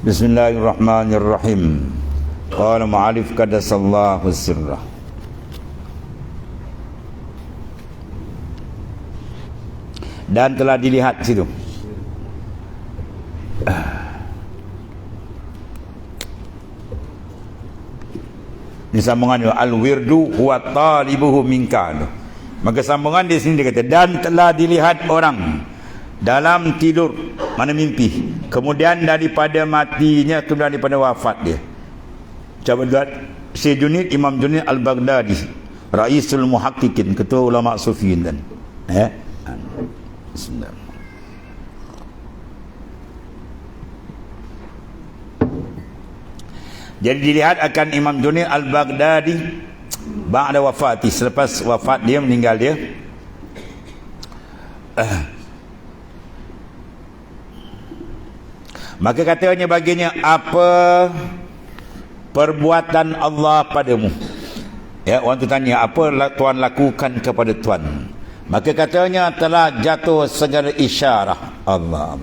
Bismillahirrahmanirrahim. Qala mu'alif qaddasallahu sirrah. Dan telah dilihat situ. Ini sambungan al-wirdu huwa talibuhu minka. Maka sambungan di sini dia kata dan telah dilihat orang dalam tidur, mana mimpi, kemudian daripada matinya, kemudian daripada wafat dia. Coba lihat Syekh Junaid, Imam Junaid Al-Baghdadi, Raisul Muhaqqiqin, ketua ulama sufiyin dan bismillah. Jadi dilihat akan Imam Junaid Al-Baghdadi ba'da wafati, selepas wafat dia, meninggal dia. Maka katanya baginya, apa perbuatan Allah padamu? Ya, orang tu tanya, apa Tuhan lakukan kepada Tuhan? Maka katanya, telah jatuh segala isyarat. Allah.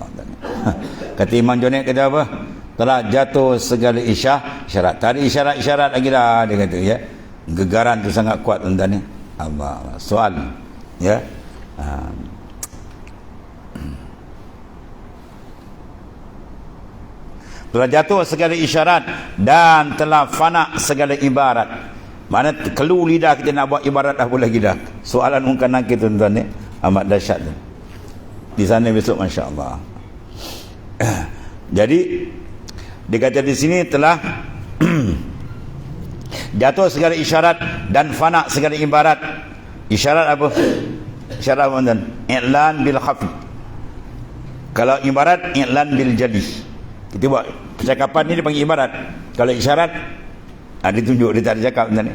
Kata Imam Junaid, kata apa? Telah jatuh segala isyarat. Tak ada isyarat-isyarat lagi dah, dia kata, ya. Gegaran tu sangat kuat tuan-tuan ni. Allah. Soal, ya. Telah jatuh segala isyarat dan telah fana segala ibarat. Mana kelu lidah kita nak buat ibarat dah boleh kita. Soalan mungkin nak kita tuan-tuan ni amat dahsyat tu. Di sana besok masya-Allah. Jadi dia kata di sini telah jatuh segala isyarat dan fana segala ibarat. Isyarat apa? Isyarat apa tuan? I'lan bil khafi. Kalau ibarat i'lan bil jali. Kita buat percakapan ni dia panggil ibarat. Kalau isyarat ditunjuk, dia tak ada cakap macam ni.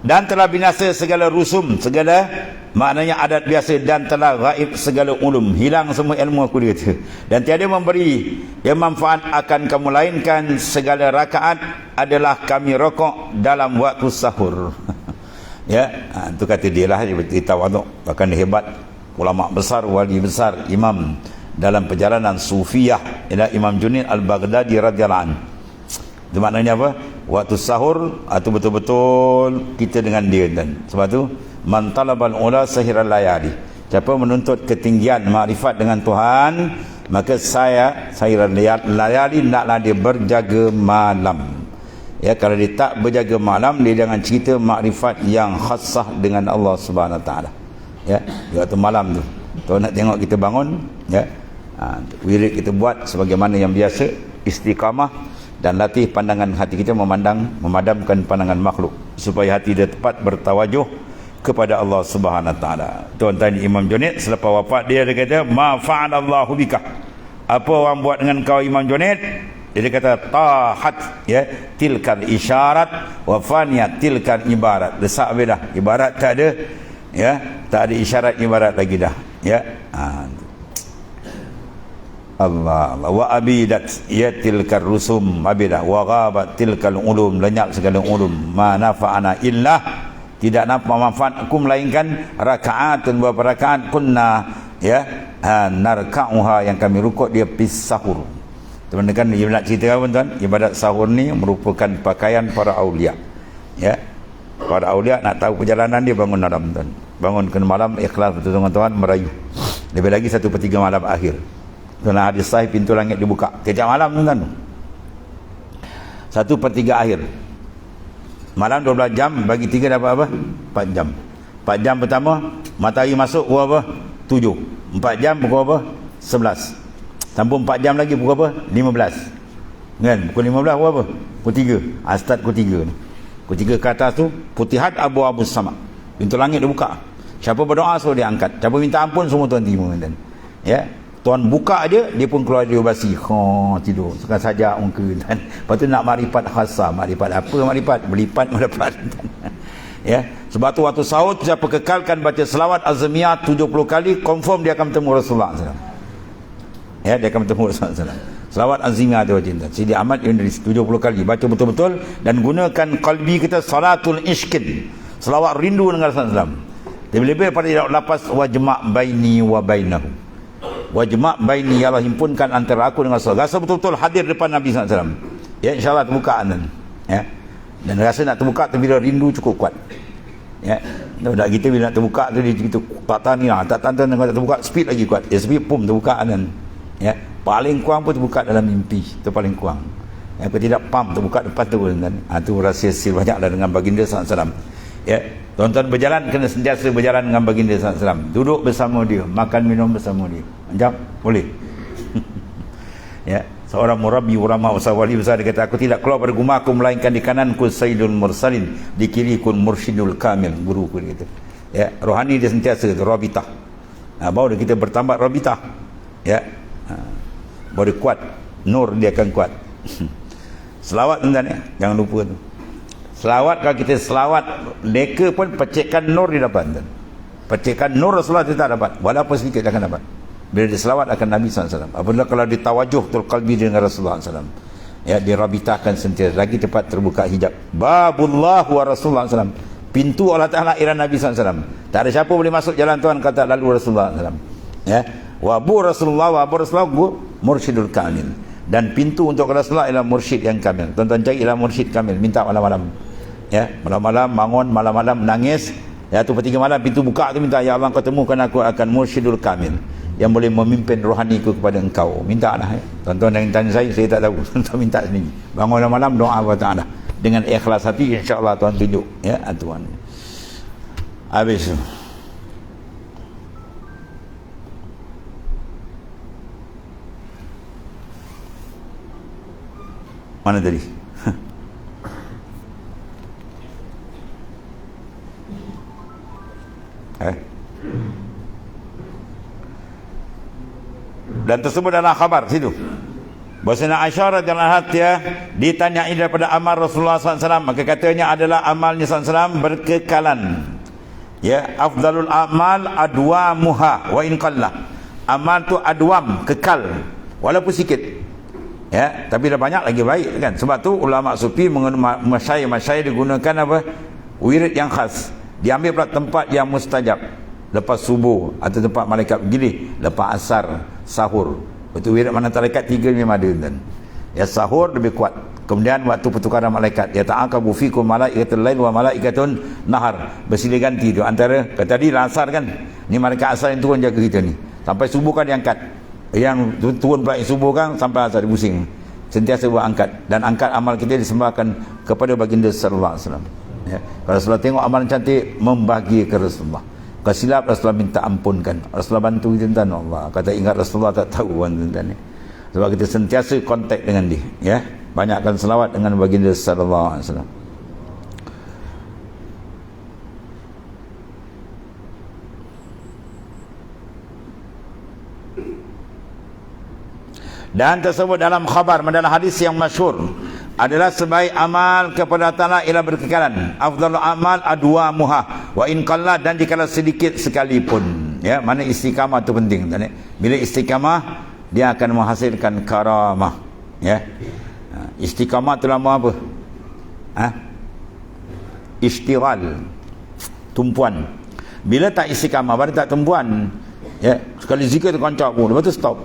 Dan telah binasa segala rusum, segala maknanya adat biasa, dan telah gaib segala ulum, hilang semua ilmu aku, dia kata. Dan tiada memberi yang manfaat akan kamu, lainkan segala rakaat adalah kami rokok dalam waktu sahur. Ya, itu kata dia lah, dia tawaduk, bahkan dia hebat, ulama besar, wali besar, imam dalam perjalanan sufiyah, ialah Imam Junaid Al-Baghdadi radhiyallahu anhu. Itu maknanya apa? Waktu sahur atau betul-betul kita dengan dia. Dan sebab tu man talabal ula sahiral layali, siapa menuntut ketinggian makrifat dengan Tuhan, maka saya sahiral layali, naklah dia berjaga malam. Ya, kalau dia tak berjaga malam, dia jangan cerita makrifat yang khassah dengan Allah Subhanahu Wa Taala. Ya, di waktu malam tu, tuan nak tengok kita bangun, ya, wirid kita buat sebagaimana yang biasa, istiqamah, dan latih pandangan hati kita memadamkan pandangan makhluk, supaya hati dia tepat bertawajuh kepada Allah Subhanahu Wa Taala. Tuan tanya Imam Junaid selepas wafat dia kata, ma fa'alallahu bika, apa orang buat dengan kau Imam Junaid? Dia kata tahat, ya, tilkal isyarat wa faniyat tilkal ibarat. Desak dah, ibarat tak ada, ya, tak ada isyarat ibarat lagi dah, ya. Allah wa abidat ya tilkar rusum abidah wa ghabat tilkal ulum, lenyap segala ulum, ma nafa'ana illa, tidak manfaat aku melainkan rakaatun, beberapa rakaat kunna, ya, narka'uha, yang kami rukuk dia pis sahur. Teman-teman kan dia nak cerita apa tuan? Ibadat sahur ni merupakan pakaian para aulia, ya. Para aulia nak tahu perjalanan dia bangun malam tuan, bangun ke malam ikhlas betul tuan-tuan, merayu. Lebih lagi 1/3 malam akhir. Dalam hadis sahih, pintu langit dibuka setiap malam tuan-tuan. 1/3 akhir. Malam 12 jam, bagi 3 dapat apa? 4 jam. 4 jam pertama, matahari masuk pukul apa? 7. 4 jam pukul apa? 11. Sambung 4 jam lagi pukul apa? 15. Kan? Pukul 15 pukul apa? Pukul 3. Start pukul 3 ni. Pukul 3 ke atas tu, putihat abu-abu sama. Pintu langit dibuka. Siapa berdoa suruh dia angkat. Siapa minta ampun semua Tuhan terima. Ya. Tuan buka aja, dia pun keluar dia basi, tidur, suka saja muka. Dan lepas tu nak makrifat khasah. Makrifat apa makrifat? Berlipat mendapat. Ya, sebab tu waktu sahur siapa kekalkan baca selawat azmiyah 70 kali, confirm dia akan bertemu Rasulullah SAW. Ya, dia akan bertemu Rasulullah SAW. Selawat azmiyah tu wajib. Sidi Ahmad Idris 70 kali baca betul-betul, dan gunakan qalbi kita salatul ishkin, selawat rindu dengan Rasulullah SAW. Lebih-lebih pada lapas wajma' baini wa bainahu. wajma' baini, ya Allah himpunkan antara aku dengan Rasulullah. Rasa betul-betul hadir depan Nabi SAW. Ya, insyaAllah terbuka ya. Dan rasa nak terbuka tu bila rindu cukup kuat. Ya, tak kita bila nak terbuka tu dia gitu tak tahan ni lah, tak tahan nak terbuka, speed lagi kuat. Ya, speed pun terbuka ya, paling kurang pun terbuka dalam mimpi, itu paling kurang. Ya, kalau tidak pam terbuka depan tu tu rahsia sil banyaklah dengan baginda SAW. Ya, tuan-tuan berjalan kena sentiasa berjalan dengan baginda SAW. Duduk bersama dia, makan minum bersama dia. Macam boleh. Ya, seorang murabbi ulama usawali besar dia kata, aku tidak keluar pada rumahku melainkan di kananku Sayyidul Mursalin, di kiriku Mursyidul Kamil, guruku dia kata. Ya, rohani dia sentiasa rabitah. Baru kita bertambah rabitah. Ya. Baru kuat, nur dia akan kuat. Selawat tuan-tuan ya, jangan lupa tu. Selawat, kalau kita selawat leka pun percikan nur dia dapat tuan. Percikan nur Rasulullah dia tak dapat, walaupun sedikit dia akan dapat. Bila dia selawat akan Nabi SAW. Apabila kalau ditawajuh tul qalbi dengan Rasulullah SAW, ya, dirabitahkan sentiasa. Lagi tepat terbuka hijab. Babullah wa Rasulullah SAW. Pintu Allah Ta'ala ialah Nabi SAW. Tak ada siapa boleh masuk jalan Tuhan kata lalu Rasulullah SAW. Ya, wa Abu Rasulullah Mursyidul Kamil. Dan pintu untuk Rasulullah ialah mursyid yang kamil. Tuan-tuan cari ialah mursyid kamil, minta malam-malam. Ya, malam-malam bangun, malam-malam menangis. Ya, tu per-3 malam pintu buka tu minta, ya Allah kau temukan aku akan mursyidul kamil yang boleh memimpin rohaniku kepada engkau. Minta lah ya. Tuan-tuan yang tanya saya tak tahu. Tuan-tuan minta sendiri. Bangun malam doa Allah Ta'ala dengan ikhlas hati, insya-Allah Tuhan tunjuk ya Tuhan. Habis tu. Mana tadi? Dan tersebut dalam khabar situ. Bahasanya Aisyah radhiyallahu anha ditanyai daripada amal Rasulullah SAW, maka katanya adalah amalnya SAW berkekalan. Ya, afdalul amal adwamuha wa in qallah. Amal tu adwam, kekal walaupun sikit. Ya, tapi dah banyak lagi baik kan. Sebab tu ulama sufi menggunakan masyayikh digunakan apa? Wirid yang khas. Diambil pula tempat yang mustajab. Lepas subuh atau tempat malaikat begini, lepas asar, sahur. Itu wirid mana tarekat 3 memang ada kan. Ya, sahur lebih kuat. Kemudian waktu pertukaran malaikat, ya ta'aqabu fikum malaikatul lail wa malaikatun nahar. Bersilih ganti tu antara tadi asar kan. Ni malaikat asar yang turun jaga kita ni. Sampai subuh kan diangkat. Yang turun pula subuh kan sampai asar pusing. Sentiasa buat angkat, dan angkat amal kita disembahkan kepada baginda sallallahu alaihi wasallam. Ya. Kalau Rasulullah tengok amal cantik, membagi ke Rasulullah. Kalau silap Rasulullah minta ampunkan. Rasulullah bantu kita tuan Allah. Kata ingat Rasulullah tak tahu tuan-tuan. Sebab kita sentiasa kontak dengan dia, ya. Banyakkan selawat dengan baginda sallallahu alaihi wasallam. Dan tersebut dalam khabar, dalam hadis yang masyhur, adalah sebaik amal kepada Ta'ala ialah berkekalan. Afdalul amal adwamuha wa in qalla, dan jikalau sedikit sekalipun. Ya, mana istiqamah tu penting. Bila istiqamah, dia akan menghasilkan karamah. Ya. Istiqamah tu lama apa? Istighal, tumpuan. Bila tak istiqamah, baru tak tumpuan. Ya, sekali zikir tu kancak pun, lepas tu stop.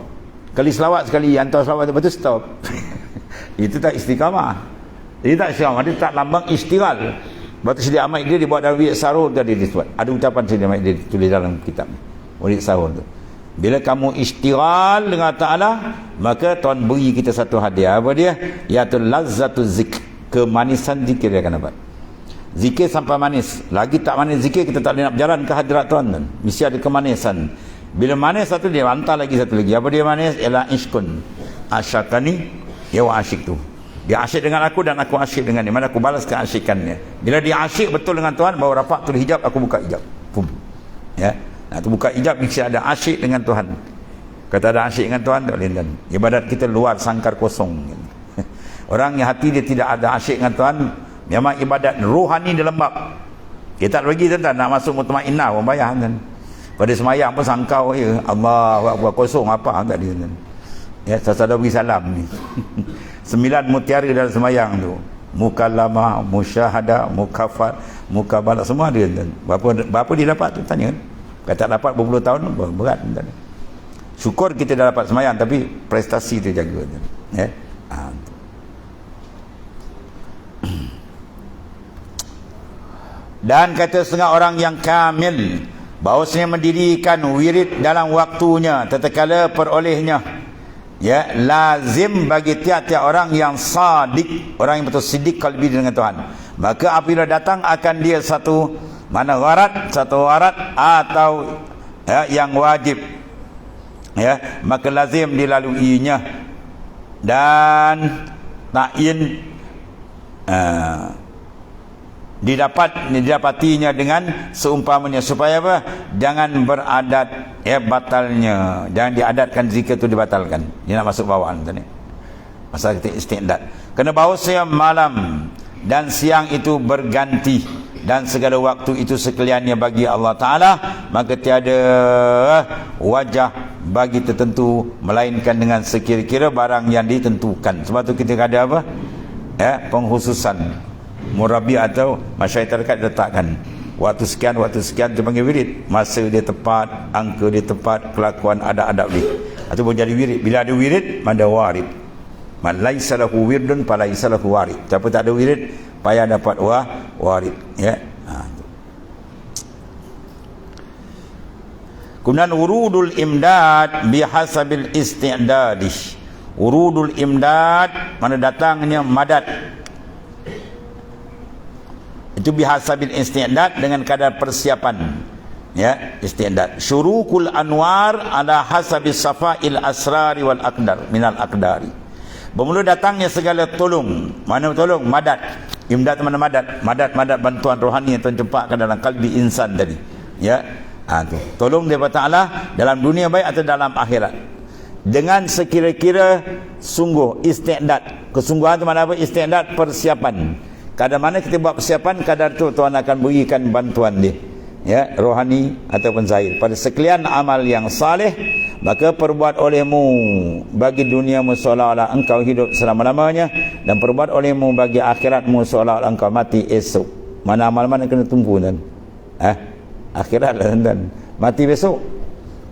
Kali selawat sekali, hantar selawat lepas tu stop. Itu tak istiqamah. Dia tak istiqamah, dia tak lambang istighal. Lepas tu Sidi Ahmad dia dibuat dalam wirid sahur tadi disebut. Ada ucapan Sidi Ahmad dia tulis dalam kitab wirid sahur tu. Bila kamu istighal dengan Ta'ala, maka Tuhan beri kita satu hadiah. Apa dia? Iaitu lazzatu zikr. Kemanisan zikir dia akan dapat. Zikir sampai manis. Lagi tak manis zikir, kita tak boleh nak berjalan ke hadirat Tuhan. Mesti ada kemanisan. Bila manis satu, dia hantar lagi satu lagi. Apa dia manis? Ialah iskun. Asyakani, ya wa asyik tu. Dia asyik dengan aku dan aku asyik dengan dia. Mana aku balas keasyikannya. Bila dia asyik betul dengan Tuhan, baru rapat tulis hijab, aku buka hijab. Pum. Ya. Nak buka hijab, mesti ada asyik dengan Tuhan. Kata ada asyik dengan Tuhan, tak boleh. Ibadat kita luar sangkar kosong. Orang yang hati dia tidak ada asyik dengan Tuhan, memang ibadat rohani dia lembab. Kita tak bagi tuan-tuan, nak masuk mutmainnah pun bayar kan. Pada semayang pun sangkau ya, Allah kosong apa tak dia. Ya, saya bagi salam ni. 9 mutiara dalam semayang tu. Mukallamah, musyahada, mukafat, mukabalah, semua ada. Berapa dia dapat tu tanya. Kata dapat berpuluh tahun berat. Syukur kita dah dapat sembahyang, tapi prestasi tu jaga. Ya. Dan kata setengah orang yang kamil, bahawasanya mendirikan wirid dalam waktunya tatkala perolehnya, ya, lazim bagi tiap-tiap orang yang sadik, orang yang betul sidik qalbi dengan Tuhan. Maka apabila datang akan dia satu satu warat atau ya, yang wajib, ya, maka lazim dilaluinya dan ta'yin didapatinya dengan seumpamanya, supaya apa? Jangan beradat, ya, batalnya. Jangan diadatkan zikir itu dibatalkan. Dia nak masuk bawaan tadi. Masalah kita isti'dad. Kerana bahawasanya malam dan siang itu berganti dan segala waktu itu sekaliannya bagi Allah Ta'ala, maka tiada wajah bagi tertentu melainkan dengan sekira-kira barang yang ditentukan. Sebab tu kita ada apa? Ya, pengkhususan murabi atau masyarakat terdekat letakkan waktu sekian dia panggil wirid, masa dia tepat, angka dia tepat, kelakuan adab-adab dia, atau boleh jadi wirid. Bila ada wirid, ada warid. Man laisa lahu wirdun falaisa lahu warid. Siapa tak ada wirid, payah dapat warid, ya. Kemudian urudul imdad bihasabil isti'dadi. Urudul imdad, mana datangnya madad, itu bihasabil isti'dad, dengan kadar persiapan, ya, isti'dad. Syurukul anwar ala hasabis safa'il asrari wal aqdar minal aqdari. Bermula datangnya segala tolong. Mana tolong? Madad. Imdad mana madad? Madad bantuan rohani yang tercempakkan dalam kalbi insan tadi, ya. Tu tolong daripada Allah dalam dunia baik atau dalam akhirat, dengan sekira-kira sungguh. Isti'dad, kesungguhan itu mana apa? Isti'dad, persiapan. Kadar mana kita buat persiapan, kadar tu Tuhan akan berikan bantuan dia, ya, rohani ataupun zahir. Pada sekalian amal yang saleh, maka perbuat olehmu bagi duniamu seolah-olah engkau hidup selama-lamanya, dan perbuat olehmu bagi akhiratmu seolah-olah engkau mati esok. Mana amal mana kena tumpu tuan? Akhirat lah tuan. Mati besok.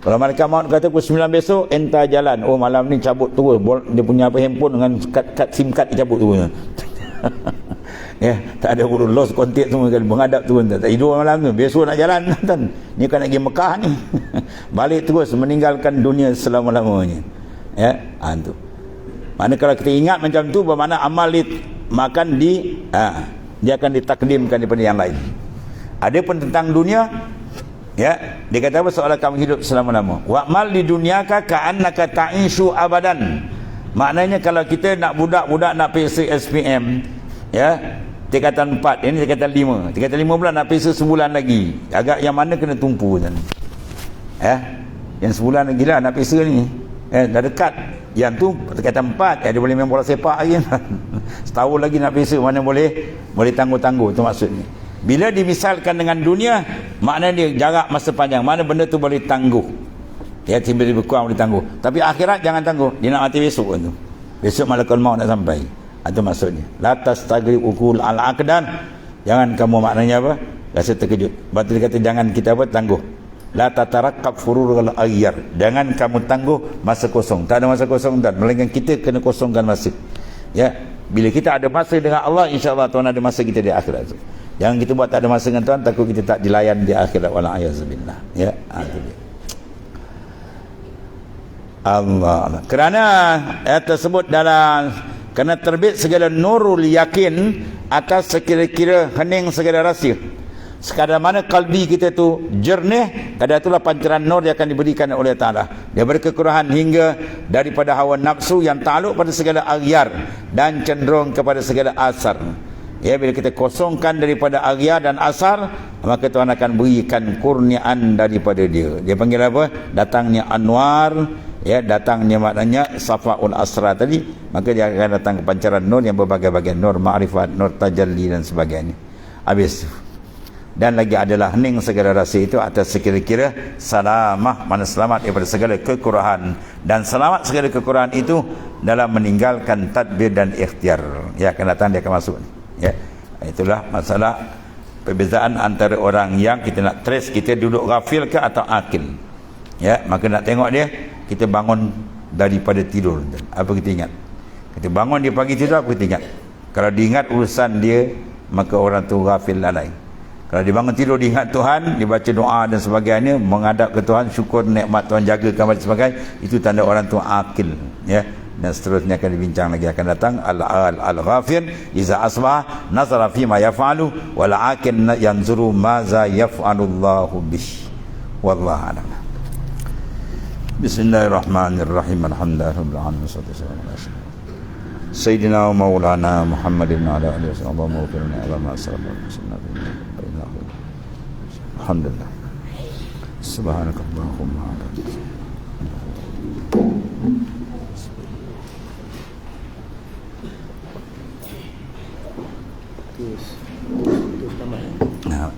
Kalau malaikat maut kata pukul 9 besok, entah jalan. Oh, malam ni cabut terus. Dia punya apa, handphone dengan kad SIM card dia cabut terus. Ya, tak ada urus lost kontak semua kan, menghadap tu tak tidur malam tu, besok nak jalan tuan. Ni kan nak pergi Mekah ni. Balik terus, meninggalkan dunia selama-lamanya. Ya, tu. Mana kalau kita ingat macam tu, bermakna amal makan dia akan ditakdimkan daripada yang lain. Ada pun tentang dunia, ya, dia kata apa? Seolah kamu hidup selama-lama. Wa'mal di dunyaka ka'annaka ta'ishu abadan. Maknanya kalau kita nak budak-budak nak pergi SPM, ya, tingkatan 4, ini tingkatan 5. Tingkatan 5 bulan nak pergi sebulan lagi. Agak yang mana kena tumpu kan? Yang sebulan lagi lah nak pergi ni. Dah dekat. Yang tu tingkatan 4, dia boleh main bola sepak lagi. Setahun lagi nak pergi, mana boleh tangguh-tangguh, tu maksudnya. Bila dimisalkan dengan dunia, maknanya dia jarak masa panjang. Mana benda tu boleh tangguh. Ya, tiba-tiba kurang boleh tangguh. Tapi akhirat jangan tangguh. Dia nak mati besok kan tu. Besok malaikat maut nak sampai. Itu maksudnya. La tastagrib ukul al-aqdan. Jangan kamu, maknanya apa? Rasa terkejut. Betul dia kata jangan kita apa? Tangguh. La tatarakkab fururul aghyar. Jangan kamu tangguh masa kosong. Tak ada masa kosong dan melainkan kita kena kosongkan masa. Ya, bila kita ada masa dengan Allah, insya-Allah Tuhan ada masa kita di akhirat tu. Jangan kita buat tak ada masa dengan Tuhan, takut kita tak dilayan di akhirat, wala ayazubillah. Ya, itu dia. Allah. Kerana tersebut dalam, kerana terbit segala nurul yakin atas sekira-kira hening segala rahsia. Sekadar mana kalbi kita tu jernih, kadar itulah pancaran nur yang akan diberikan oleh Ta'ala. Daripada kekurangan hingga daripada hawa nafsu yang takluk pada segala aghyar dan cenderung kepada segala asar. Ya, bila kita kosongkan daripada aghyar dan asar, maka Tuhan akan berikan kurniaan daripada dia. Dia panggil apa? Datangnya anwar, ya, datangnya maknanya safaul asra tadi, maka dia akan datang ke pancaran nur yang berbagai-bagai, nur ma'rifat, nur tajalli dan sebagainya. Habis. Dan lagi adalah hening segala rasa itu atas sekira-kira salamah, mana selamat daripada segala kekurangan, dan selamat segala kekurangan itu dalam meninggalkan tadbir dan ikhtiar. Ya, akan datang, dia akan masuk. Ya, itulah masalah perbezaan antara orang yang kita nak trace, kita duduk ghafil ke atau akil. Ya, maka nak tengok dia, kita bangun daripada tidur, apa kita ingat? Kita bangun dia pagi tidur, apa kita ingat? Kalau diingat urusan dia, maka orang tu ghafil lalai. Kalau dia bangun tidur diingat Tuhan, dia baca doa dan sebagainya, menghadap ke Tuhan, syukur nikmat Tuhan jagakan dan sebagainya, itu tanda orang tu akil, ya. Dan seterusnya akan dibincang lagi akan datang. Al-ghafir iza asbah nazara fi ma yaf'alu wal akil yanzuru ma za yaf'alullahu bih. Wallahu a'lam. Bismillahirrahmanirrahim. Alhamdulillahirabbil alamin. Sayyidina wa maulana Muhammadin wa ala alihi wasallam. Allahumma ighfirna ala ma sallallahu alhamdulillah. Subhanakallahumma wa bihamdika. Terus tamat.